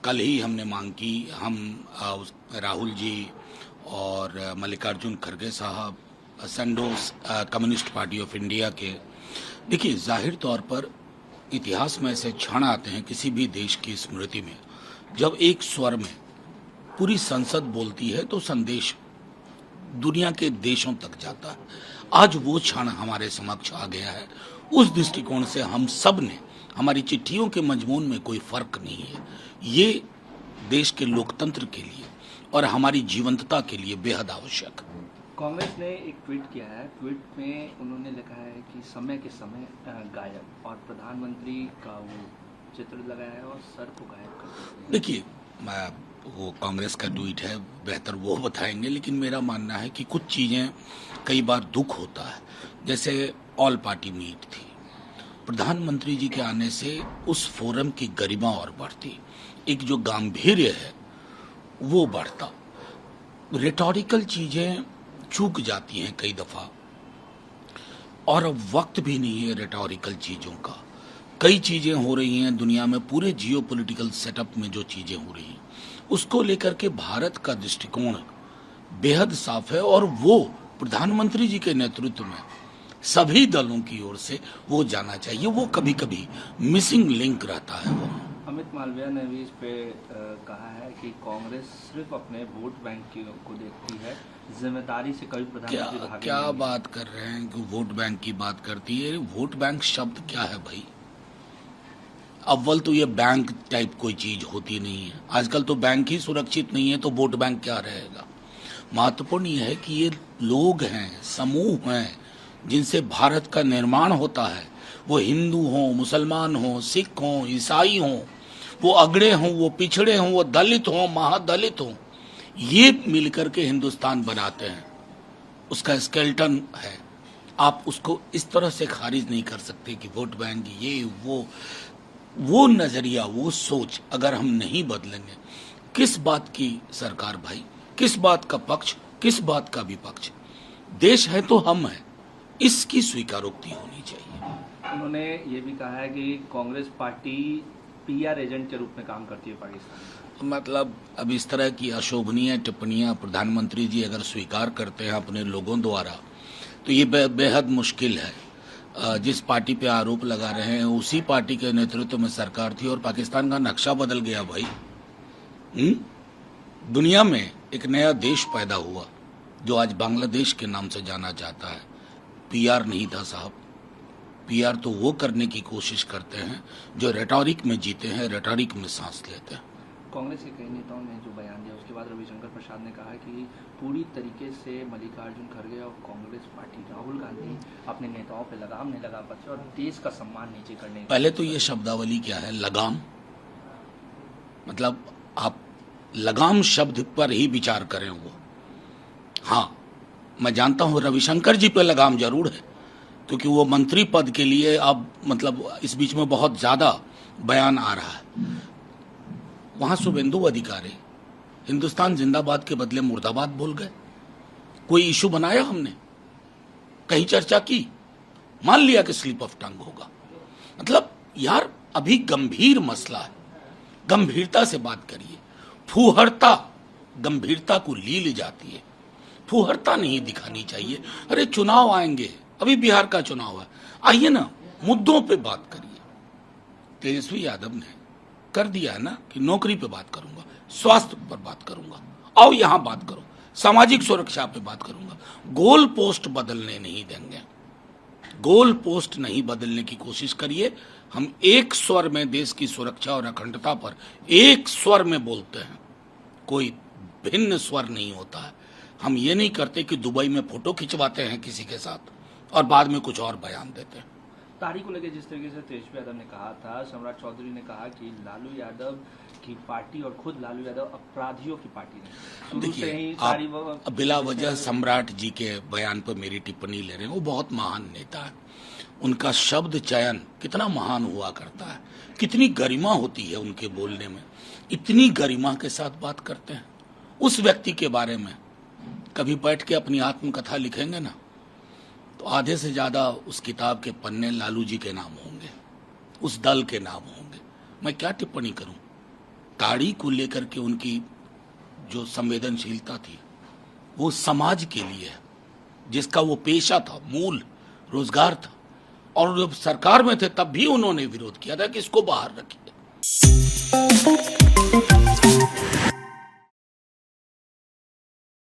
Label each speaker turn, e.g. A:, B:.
A: कल ही हमने मांग की, हम राहुल जी और मल्लिकार्जुन खड़गे साहब, संडोज कम्युनिस्ट पार्टी ऑफ इंडिया के। देखिए, जाहिर तौर पर इतिहास में ऐसे क्षण आते हैं किसी भी देश की स्मृति में, जब एक स्वर में पूरी संसद बोलती है तो संदेश दुनिया के देशों तक जाता है। आज वो क्षण हमारे समक्ष आ गया है। उस दृष्टिकोण से हम सब ने, हमारी चिट्ठियों के मजमून में कोई फर्क नहीं है। ये देश के लोकतंत्र के लिए और हमारी जीवंतता के लिए बेहद आवश्यक है।
B: कांग्रेस ने एक ट्वीट किया है। ट्वीट में उन्होंने लिखा है कि समय के समय गायब, और प्रधानमंत्री का वो चित्र लगाया है और सर को गायब कर दिया।
A: देखिए, वो कांग्रेस का ट्वीट है, बेहतर वो बताएंगे, लेकिन मेरा मानना है कि कुछ चीज़ें कई बार दुख होता है। जैसे ऑल पार्टी मीट थी, प्रधानमंत्री जी के आने से उस फोरम की गरिमा और बढ़ती, एक जो गांधीर्य है वो बढ़ता। रिटोरिकल चीज़ें चूक जाती हैं कई दफ़ा, और अब वक्त भी नहीं है रिटोरिकल चीज़ों का। कई चीज़ें हो रही हैं दुनिया में, पूरे जियोपॉलिटिकल सेटअप में जो चीज़ें हो रही हैं उसको लेकर के भारत का दृष्टिकोण बेहद साफ है, और वो प्रधानमंत्री जी के नेतृत्व में सभी दलों की ओर से वो जाना चाहिए। वो कभी कभी मिसिंग लिंक रहता है। वो
B: अमित मालवीय ने भी इस पे कहा है कि कांग्रेस सिर्फ अपने वोट बैंक को देखती है, जिम्मेदारी से कभी प्रधानमंत्री भागे
A: क्या
B: नहीं।
A: बात कर रहे हैं कि वोट बैंक की बात करती है। वोट बैंक शब्द क्या है भाई? अव्वल तो ये बैंक टाइप कोई चीज होती नहीं है। आजकल तो बैंक ही सुरक्षित नहीं है, तो वोट बैंक क्या रहेगा? महत्वपूर्ण यह है कि ये लोग हैं, समूह हैं, जिनसे भारत का निर्माण होता है। वो हिंदू हों, मुसलमान हों, सिख हों, ईसाई हों, वो अगड़े हों, वो पिछड़े हों, वो दलित हों, महादलित हों, ये मिलकर के हिंदुस्तान बनाते हैं। उसका स्केलेटन है। आप उसको इस तरह से खारिज नहीं कर सकते कि वोट बैंक ये वो नजरिया, वो सोच अगर हम नहीं बदलेंगे, किस बात की सरकार भाई, किस बात का पक्ष, किस बात का विपक्ष? देश है तो हम हैं, इसकी स्वीकारोक्ति होनी चाहिए।
B: उन्होंने ये भी कहा है कि कांग्रेस पार्टी पीआर एजेंट के रूप में काम करती है पाकिस्तान।
A: मतलब अब इस तरह की अशोभनीय टिप्पणियां प्रधानमंत्री जी अगर स्वीकार करते हैं अपने लोगों द्वारा, तो ये बेहद मुश्किल है। जिस पार्टी पे आरोप लगा रहे हैं उसी पार्टी के नेतृत्व में सरकार थी और पाकिस्तान का नक्शा बदल गया भाई। दुनिया में एक नया देश पैदा हुआ जो आज बांग्लादेश के नाम से जाना जाता है। पीआर नहीं था साहब। पीआर तो वो करने की कोशिश करते हैं जो रेटोरिक में जीते हैं, रेटोरिक में सांस लेते हैं।
B: कांग्रेस के कई नेताओं ने जो बयान दिया, उसके बाद रविशंकर प्रसाद ने कहा कि पूरी तरीके से मल्लिकार्जुन खड़गे और कांग्रेस पार्टी, राहुल गांधी अपने नेताओं पे लगाम नहीं लगा पाते और देश का सम्मान नीचे करने।
A: पहले तो ये शब्दावली क्या है, लगाम? मतलब आप लगाम शब्द पर ही विचार करें। वो हाँ, मैं जानता हूं रविशंकर जी पे लगाम जरूर है, क्योंकि वो मंत्री पद के लिए अब मतलब इस बीच में बहुत ज्यादा बयान आ रहा है। वहां शुभेंदु अधिकारी हिंदुस्तान जिंदाबाद के बदले मुर्दाबाद बोल गए। कोई इशू बनाया हमने? कहीं चर्चा की? मान लिया कि स्लिप ऑफ टंग होगा। मतलब यार, अभी गंभीर मसला है, गंभीरता से बात करिए। फूहड़ता गंभीरता को ले जाती है, फूहड़ता नहीं दिखानी चाहिए। अरे चुनाव आएंगे, अभी बिहार का चुनाव है, आइए ना मुद्दों पे बात करिए। तेजस्वी यादव ने कर दिया है ना कि नौकरी पे बात करूंगा, स्वास्थ्य पर बात करूंगा, आओ यहां बात करो, सामाजिक सुरक्षा पे बात करूंगा। गोल पोस्ट बदलने नहीं देंगे। गोल पोस्ट नहीं बदलने की कोशिश करिए। हम एक स्वर में देश की सुरक्षा और अखंडता पर एक स्वर में बोलते हैं, कोई भिन्न स्वर नहीं होता है। हम ये नहीं करते कि दुबई में फोटो खिंचवाते हैं किसी के साथ और बाद में कुछ और बयान देते हैं।
B: तारीख को लेकर जिस तरीके से तेजस्वी यादव ने कहा था, सम्राट चौधरी ने कहा कि लालू यादव की पार्टी और खुद लालू यादव अपराधियों की पार्टी है।
A: देखिए, आप बिला वजह सम्राट जी के बयान पर मेरी टिप्पणी ले रहे हैं। वो बहुत महान नेता है, उनका शब्द चयन कितना महान हुआ करता है, कितनी गरिमा होती है उनके बोलने में। इतनी गरिमा के साथ बात करते हैं। उस व्यक्ति के बारे में कभी बैठ के अपनी आत्मकथा लिखेंगे ना, तो आधे से ज्यादा उस किताब के पन्ने लालू जी के नाम होंगे, उस दल के नाम होंगे। मैं क्या टिप्पणी करूं? ताड़ी को लेकर के उनकी जो संवेदनशीलता थी वो समाज के लिए है, जिसका वो पेशा था, मूल रोजगार था। और जब सरकार में थे तब भी उन्होंने विरोध किया था कि इसको बाहर रखिए।